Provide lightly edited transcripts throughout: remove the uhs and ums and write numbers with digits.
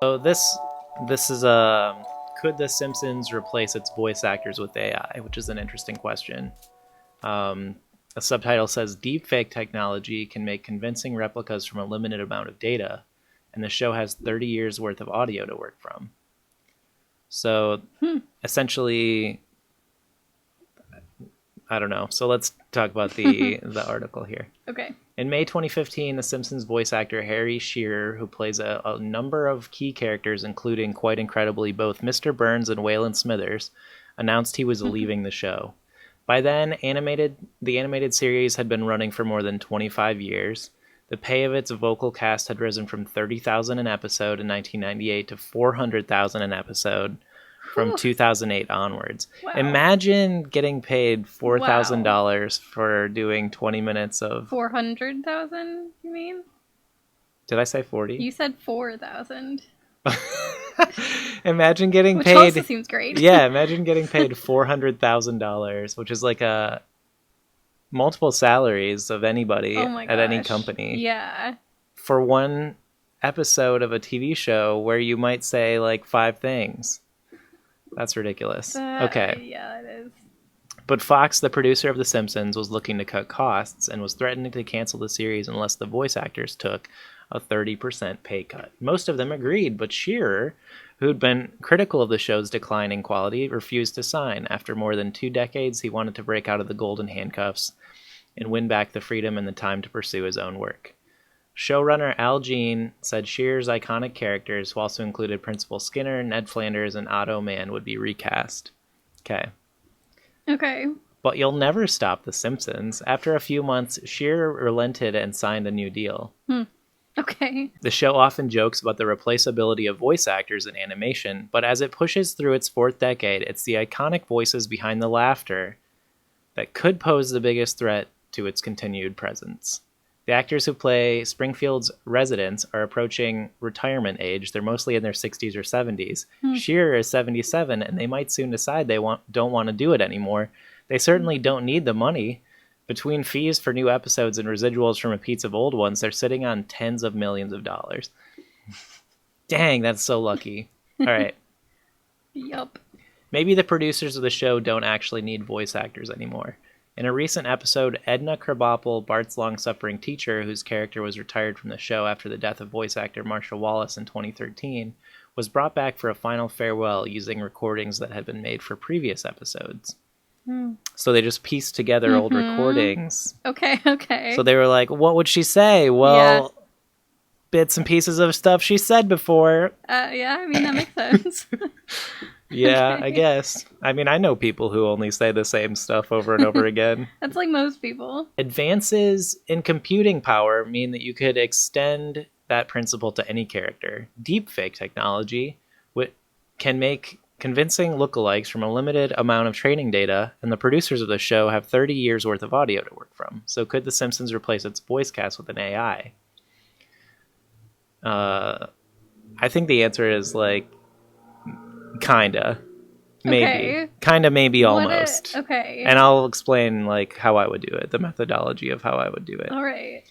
So this is could The Simpsons replace its voice actors with AI, which is an interesting question. Um, a subtitle says deepfake technology can make convincing replicas from a limited amount of data, and the show has 30 years worth of audio to work from. So essentially, I don't know. So let's talk about the article here. Okay. In May 2015, The Simpsons voice actor Harry Shearer, who plays a number of key characters, including, quite incredibly, both Mr. Burns and Waylon Smithers, announced he was leaving the show. By then, the animated series had been running for more than 25 years. The pay of its vocal cast had risen from $30,000 an episode in 1998 to $400,000 an episode from 2008 onwards. Wow. Imagine getting paid $4,000 for doing 20 minutes of... 400,000, you mean? Did I say 40? You said 4,000. Imagine getting Which paid... also seems great. Yeah, imagine getting paid $400,000, which is like multiple salaries of anybody Oh my at any gosh. company. Yeah. For one episode of a TV show where you might say like 5 things. That's ridiculous. Okay. Yeah, it is. But Fox, the producer of The Simpsons, was looking to cut costs and was threatening to cancel the series unless the voice actors took a 30% pay cut. Most of them agreed, but Shearer, who'd been critical of the show's decline in quality, refused to sign. After more than 2 decades, he wanted to break out of the golden handcuffs and win back the freedom and the time to pursue his own work. Showrunner Al Jean said Shearer's iconic characters, who also included Principal Skinner, Ned Flanders, and Otto Mann, would be recast. Okay. But you'll never stop The Simpsons. After a few months, Shearer relented and signed a new deal. Okay. The show often jokes about the replaceability of voice actors in animation, but as it pushes through its 4th decade, it's the iconic voices behind the laughter that could pose the biggest threat to its continued presence. The actors who play Springfield's residents are approaching retirement age. They're mostly in their 60s or 70s. Shearer is 77, and they might soon decide they don't want to do it anymore. They certainly don't need the money. Between fees for new episodes and residuals from repeats of old ones, they're sitting on tens of millions of dollars. Dang, that's so lucky. All right. Yup. Maybe the producers of the show don't actually need voice actors anymore. In a recent episode, Edna Krabappel, Bart's long-suffering teacher, whose character was retired from the show after the death of voice actor Marsha Wallace in 2013, was brought back for a final farewell using recordings that had been made for previous episodes. So they just pieced together old recordings. Okay. So they were like, what would she say? Well, bits and pieces of stuff she said before. Yeah, I mean, that makes sense. Yeah, Okay. I guess. I mean, I know people who only say the same stuff over and over again. That's like most people. Advances in computing power mean that you could extend that principle to any character. Deepfake technology can make convincing lookalikes from a limited amount of training data, and the producers of the show have 30 years worth of audio to work from. So could The Simpsons replace its voice cast with an AI? I think the answer is like, kinda. Maybe. Okay. Kinda, maybe, almost. Okay. And I'll explain like how I would do it, the methodology of how I would do it. All right.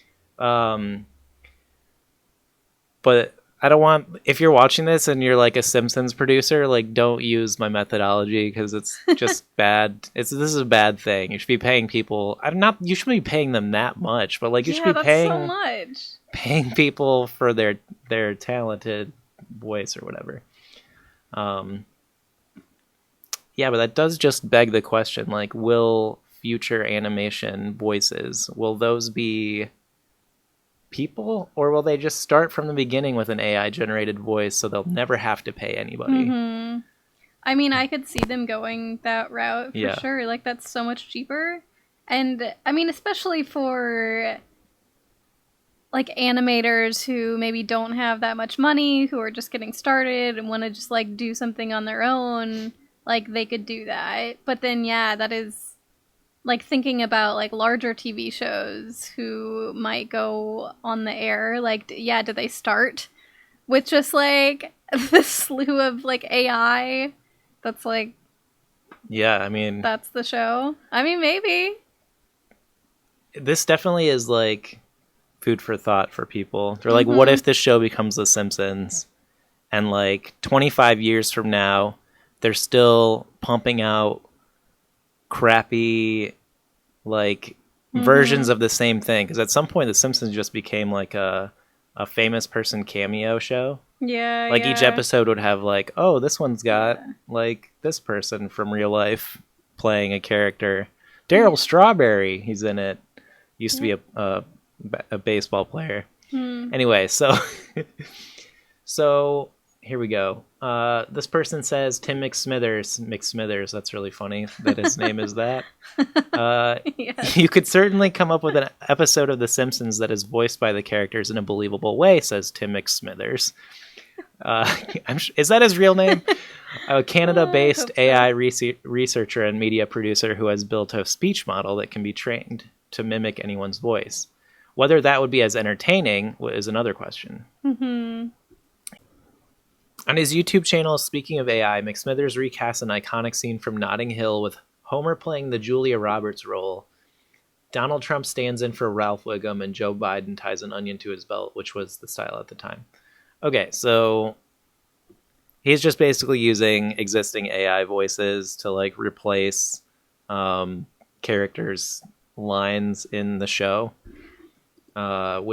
But I don't want, if you're watching this and you're like a Simpsons producer, like don't use my methodology because it's just bad. This is a bad thing. You should be paying people. You shouldn't be paying them that much, but like you should be that's paying so much. paying people for their talented voice or whatever. Yeah, but that does just beg the question, like, will future animation voices, will those be people, or will they just start from the beginning with an AI generated voice so they'll never have to pay anybody? I mean, I could see them going that route for sure. Like, that's so much cheaper. And, I mean, especially for, like, animators who maybe don't have that much money, who are just getting started and want to just, like, do something on their own, like, they could do that. But then, yeah, that is, like, thinking about, like, larger TV shows who might go on the air. Like, yeah, do they start with just, like, this slew of, like, AI that's, like... Yeah, I mean... That's the show? I mean, maybe. This definitely is, like, food for thought for people. They're like, what if this show becomes The Simpsons? and like 25 years from now, they're still pumping out crappy like versions of the same thing. Because at some point, The Simpsons just became like a famous person cameo show. Yeah, like each episode would have like, oh, this one's got like this person from real life playing a character. Daryl Strawberry, he's in it. Used to be a baseball player. Anyway, so here we go. This person says Tim McSmithers. That's really funny that his name is that. You could certainly come up with an episode of The Simpsons that is voiced by the characters in a believable way, says Tim McSmithers. Is that his real name? A Canada-based AI researcher and media producer who has built a speech model that can be trained to mimic anyone's voice. Whether that would be as entertaining is another question. On his YouTube channel, speaking of AI, McSmithers recasts an iconic scene from Notting Hill with Homer playing the Julia Roberts role. Donald Trump stands in for Ralph Wiggum, and Joe Biden ties an onion to his belt, which was the style at the time. Okay, so he's just basically using existing AI voices to like replace characters' lines in the show. But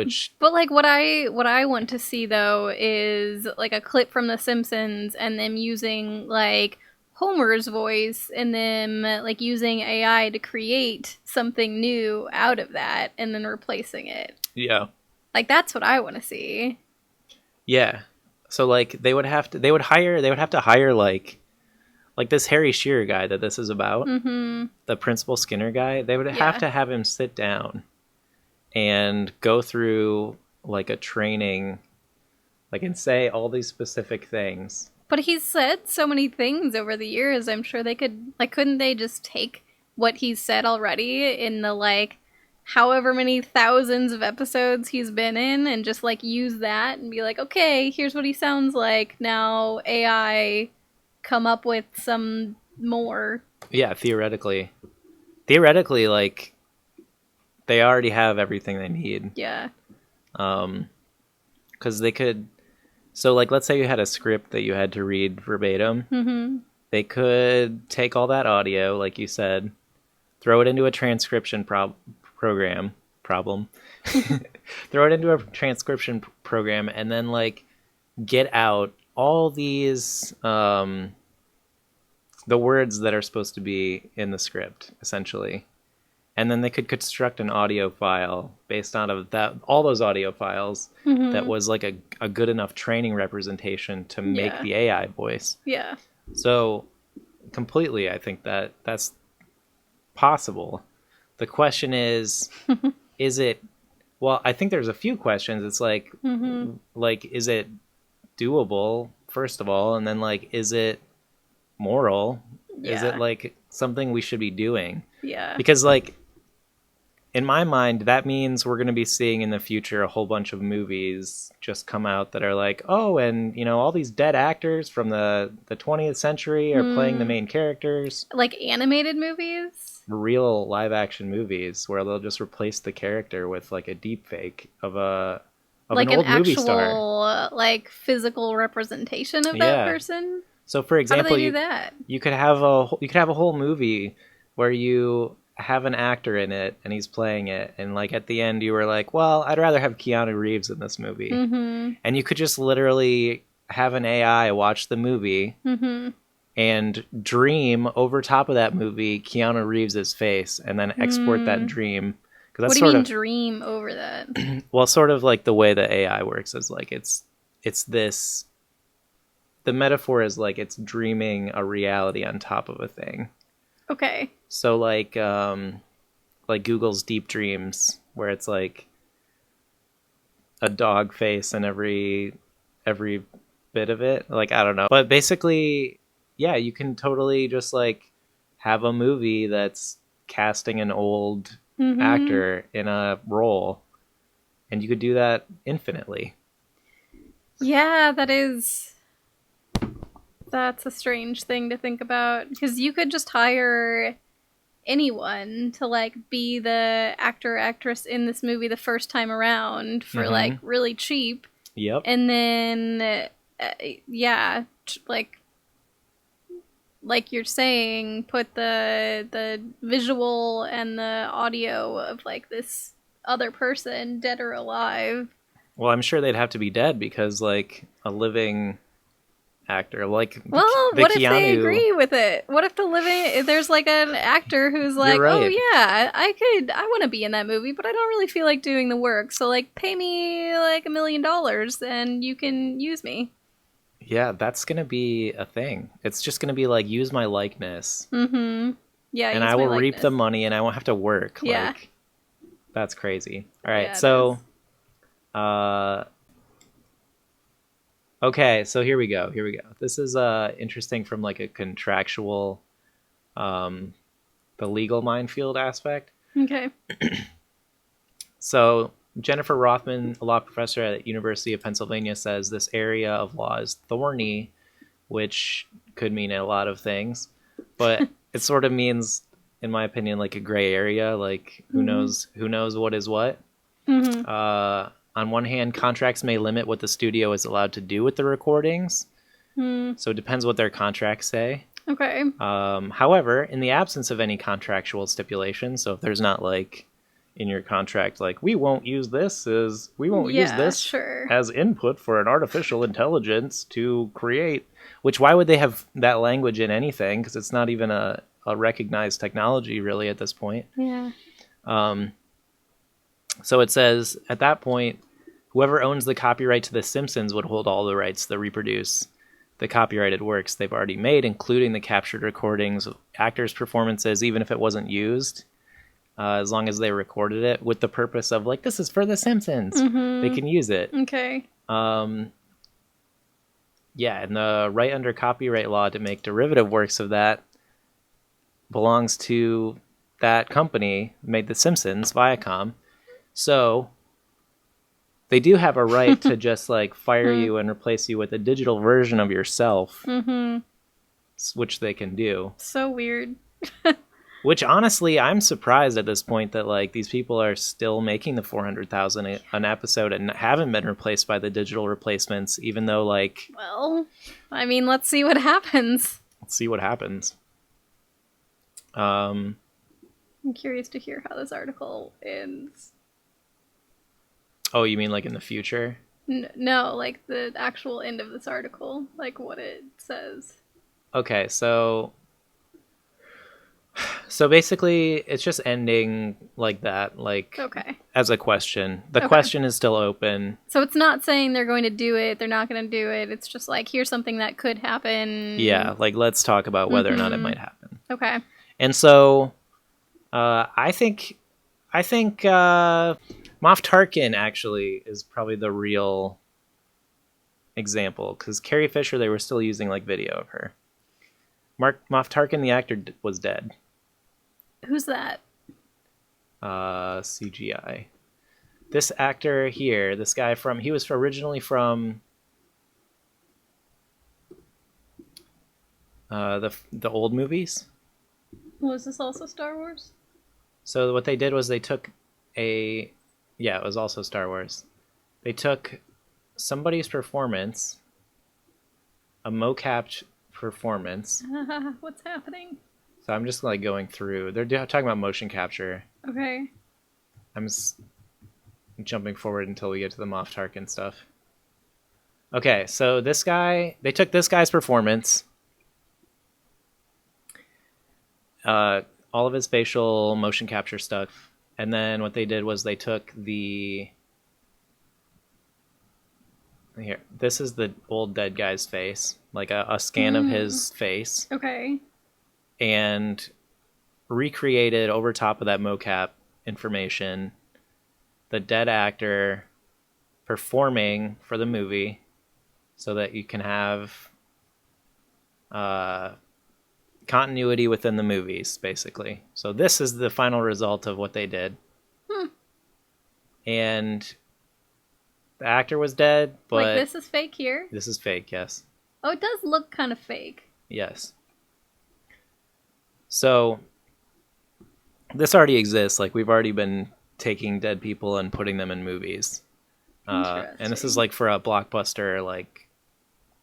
like what I want to see though is like a clip from The Simpsons and them using like Homer's voice and them like using AI to create something new out of that and then replacing it. Yeah. Like that's what I want to see. Yeah. So like they would have to hire like this Harry Shearer guy that this is about, the Principal Skinner guy. They would have to have him sit down and go through like a training, like, and say all these specific things. But he's said so many things over the years. I'm sure they could, like, couldn't they just take what he's said already in the like however many thousands of episodes he's been in and just like use that and be like, okay, here's what he sounds like. Now AI come up with some more. Yeah, theoretically, like they already have everything they need. Yeah. Because they could. So, like, let's say you had a script that you had to read verbatim. They could take all that audio, like you said, throw it into a transcription program. Throw it into a transcription program, and then like get out all these the words that are supposed to be in the script, essentially. And then they could construct an audio file based out of that, all those audio files, that was like a good enough training representation to make the AI voice. Yeah. So completely, I think that's possible. The question is, is it, well, I think there's a few questions. It's like, like, is it doable, first of all? And then like, is it moral? Yeah. Is it like something we should be doing? Yeah. Because like, in my mind, that means we're going to be seeing in the future a whole bunch of movies just come out that are like, oh, and, you know, all these dead actors from the 20th century are playing the main characters. Like animated movies? Real live action movies where they'll just replace the character with like a deep fake of like an old actual, movie star. Like physical representation of that person? So for example, how do they do that? You could have a whole movie where you have an actor in it and he's playing it, and like at the end you were like, well, I'd rather have Keanu Reeves in this movie. And you could just literally have an AI watch the movie and dream over top of that movie Keanu Reeves' face, and then export that dream. What do you mean dream over that? Well, sort of like the way the AI works is like it's this, the metaphor is like it's dreaming a reality on top of a thing. Okay. So like Google's Deep Dreams, where it's like a dog face in every bit of it. Like, I don't know. But basically, yeah, you can totally just like have a movie that's casting an old actor in a role, and you could do that infinitely. Yeah, that's a strange thing to think about, because you could just hire anyone to like be the actor or actress in this movie the first time around for like really cheap. Yep. And then yeah, like you're saying, put the visual and the audio of like this other person, dead or alive. Well, I'm sure they'd have to be dead because like a living actor, like Well, the what if they Keanu. agree with it? What if there's like an actor who's You're like, oh right. yeah, I want to be in that movie, but I don't really feel like doing the work, so like pay me like $1 million and you can use me. Yeah, that's gonna be a thing. It's just gonna be like use my likeness, Mm-hmm. Yeah, and use I my will reap the likeness. money, and I won't have to work. Yeah. Like that's crazy. All right, Yeah, it is. so uh, okay, so here we go. Here we go. This is interesting from like a contractual, um, the legal minefield aspect. Okay. So Jennifer Rothman, a law professor at University of Pennsylvania, says this area of law is thorny, which could mean a lot of things, but it sort of means, in my opinion, like a gray area. Like who knows what is what. Mm-hmm. On one hand, contracts may limit what the studio is allowed to do with the recordings, Mm. so it depends what their contracts say. Okay. However, in the absence of any contractual stipulations, so if there's not like in your contract like we won't use this Yeah, sure. as input for an artificial intelligence to create, which why would they have that language in anything, because it's not even a recognized technology really at this point. Yeah. So it says at that point, whoever owns the copyright to The Simpsons would hold all the rights to reproduce the copyrighted works they've already made, including the captured recordings of actors' performances, even if it wasn't used, as long as they recorded it with the purpose of like, this is for The Simpsons. Mm-hmm. They can use it. Okay. Yeah, and the right under copyright law to make derivative works of that belongs to that company made The Simpsons, Viacom. So they do have a right to just like fire you and replace you with a digital version of yourself, which they can do. So weird. Which honestly, I'm surprised at this point that like these people are still making the 400,000 an episode and haven't been replaced by the digital replacements, even though like. Well, I mean, let's see what happens. Let's see what happens. I'm curious to hear how this article ends. Oh, you mean like in the future? No, like the actual end of this article, like what it says. Okay, so basically it's just ending like that, like okay, as a question. The okay. question is still open. So it's not saying they're going to do it, they're not going to do it. It's just like, here's something that could happen. Yeah, like let's talk about whether or not it might happen. Okay. And so I think Moff Tarkin actually is probably the real example, because Carrie Fisher, they were still using like video of her. Moff Tarkin, the actor, was dead. Who's that? CGI. This actor here, this guy he was originally from the old movies. Was this also Star Wars? So what they did was they took it was also Star Wars. They took somebody's performance, a mocapped performance. What's happening? So I'm just like going through. They're talking about motion capture. Okay. I'm jumping forward until we get to the Moff Tarkin stuff. Okay, so they took this guy's performance, all of his facial motion capture stuff, and then what they did was they took this is the old dead guy's face, like a scan of his face. Okay. And recreated over top of that mocap information the dead actor performing for the movie, so that you can have continuity within the movies, basically. So this is the final result of what they did. And the actor was dead, but like this is fake here? This is fake, yes. Oh, it does look kind of fake. Yes. So this already exists. Like we've already been taking dead people and putting them in movies. And this is like for a blockbuster like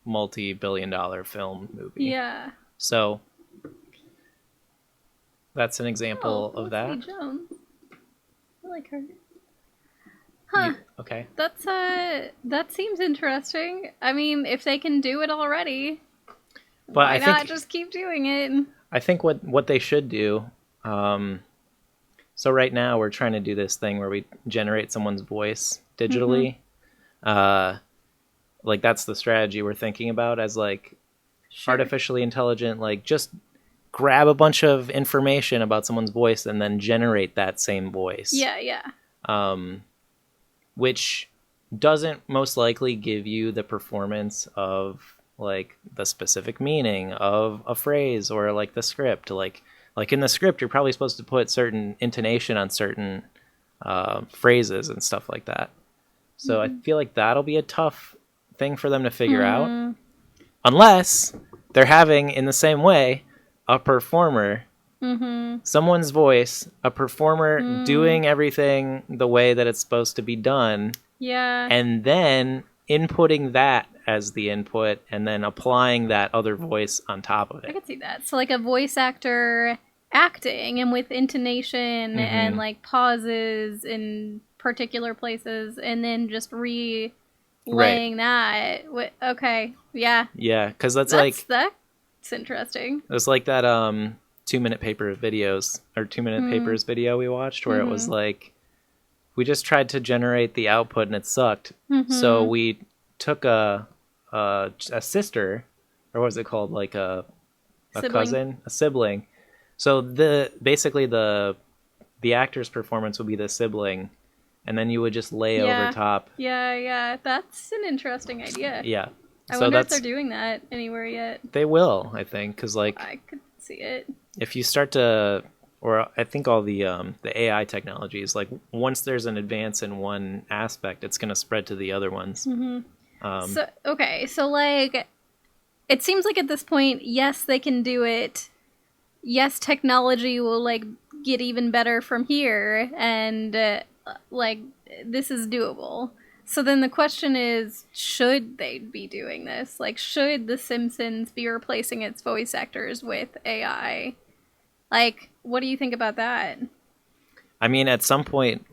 multi-billion-dollar film movie. Yeah. So that's an example of that. Jones. I like her. Huh. Okay. That seems interesting. I mean, if they can do it already, but why not just keep doing it? I think what they should do. So right now we're trying to do this thing where we generate someone's voice digitally. Like that's the strategy we're thinking about as like artificially intelligent. Like just grab a bunch of information about someone's voice and then generate that same voice. Yeah. Which doesn't most likely give you the performance of like the specific meaning of a phrase or like the script. Like in the script, you're probably supposed to put certain intonation on certain phrases and stuff like that. So I feel like that'll be a tough thing for them to figure out. Unless they're having, in the same way, a performer, someone's voice, a performer doing everything the way that it's supposed to be done. Yeah. And then inputting that as the input and then applying that other voice on top of it. I could see that. So like a voice actor acting and with intonation and like pauses in particular places and then just relaying that. Okay. Yeah. Yeah, because that's interesting. It's like that 2-minute paper videos or 2-minute papers video we watched where it was like we just tried to generate the output and it sucked. So we took a sister, or what was it called, like a cousin, a sibling. So basically the actor's performance would be the sibling, and then you would just lay over top. Yeah, that's an interesting idea. Yeah. I wonder if they're doing that anywhere yet. They will, I think, because like I could see it. If you start to, or I think all the AI technologies, like once there's an advance in one aspect, it's going to spread to the other ones. So like, it seems like at this point, yes, they can do it. Yes, technology will like get even better from here, and like this is doable. So then the question is, should they be doing this? Like, should The Simpsons be replacing its voice actors with AI? Like, what do you think about that? I mean, at some point,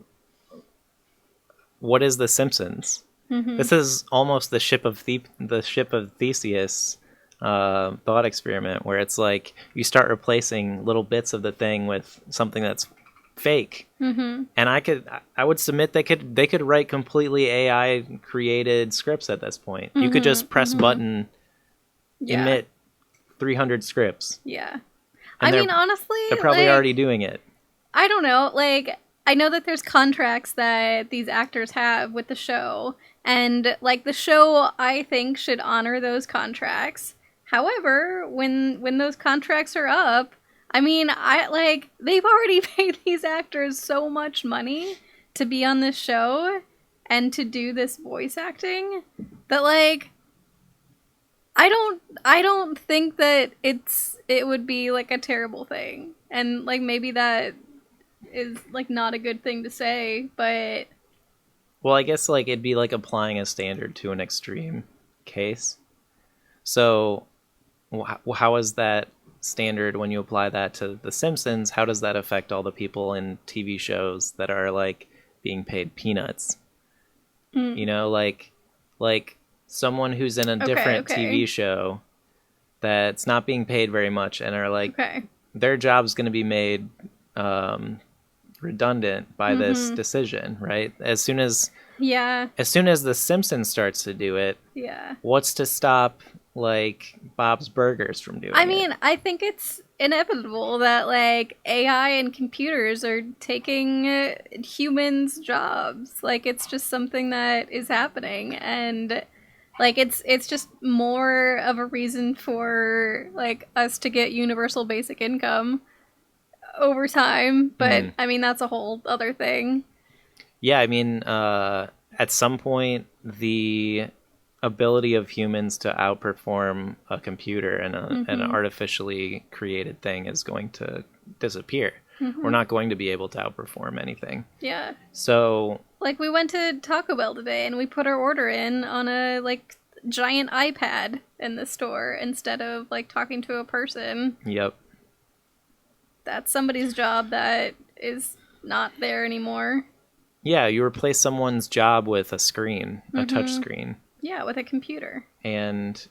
what is The Simpsons? This is almost the ship of Theseus thought experiment, where it's like you start replacing little bits of the thing with something that's fake. And I would submit they could write completely AI created scripts at this point. You could just press button, emit 300 scripts. Yeah. I mean, honestly, they're probably already doing it. I don't know. Like, I know that there's contracts that these actors have with the show, and like the show, I think, should honor those contracts. However, when those contracts are up, I mean, they've already paid these actors so much money to be on this show and to do this voice acting that like I don't think that it would be like a terrible thing. And like maybe that is like not a good thing to say, but well, I guess like it'd be like applying a standard to an extreme case. So how is that standard when you apply that to The Simpsons? How does that affect all the people in TV shows that are like being paid peanuts? You know, like someone who's in a different TV show that's not being paid very much and are like their job's going to be made redundant by this decision, right? As soon as The Simpsons starts to do it, what's to stop like Bob's Burgers from doing it? I mean, I think it's inevitable that like AI and computers are taking humans' jobs. Like it's just something that is happening, and like it's just more of a reason for like us to get universal basic income over time. But I mean, that's a whole other thing. Yeah, I mean, at some point the ability of humans to outperform a computer and an artificially created thing is going to disappear. We're not going to be able to outperform anything. Yeah. So like we went to Taco Bell today and we put our order in on a giant iPad in the store instead of like talking to a person. Yep. That's somebody's job that is not there anymore. Yeah, you replace someone's job with a screen, a touch screen. Yeah, with a computer. And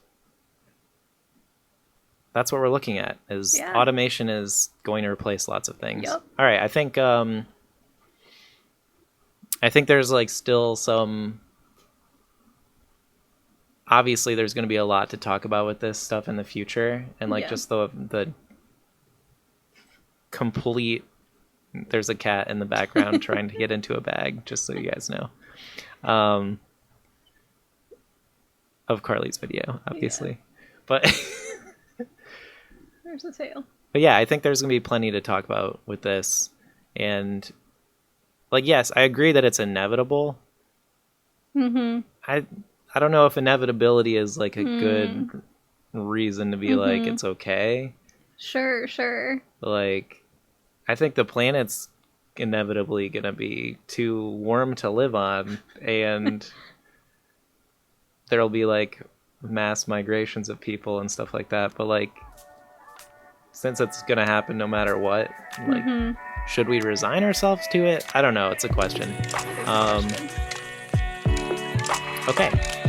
that's what we're looking at, is automation is going to replace lots of things. Yep. All right, I think there's like still some, obviously there's going to be a lot to talk about with this stuff in the future, and like just the complete, there's a cat in the background trying to get into a bag, just so you guys know, of Carly's video, obviously. But there's a tail. But yeah, I think there's going to be plenty to talk about with this. And like, yes, I agree that it's inevitable. I don't know if inevitability is like a good reason to be like, it's okay. Sure. Like, I think the planet's inevitably going to be too warm to live on, and there'll be like mass migrations of people and stuff like that. But like, since it's going to happen no matter what, like, should we resign ourselves to it? I don't know. It's a question. Okay.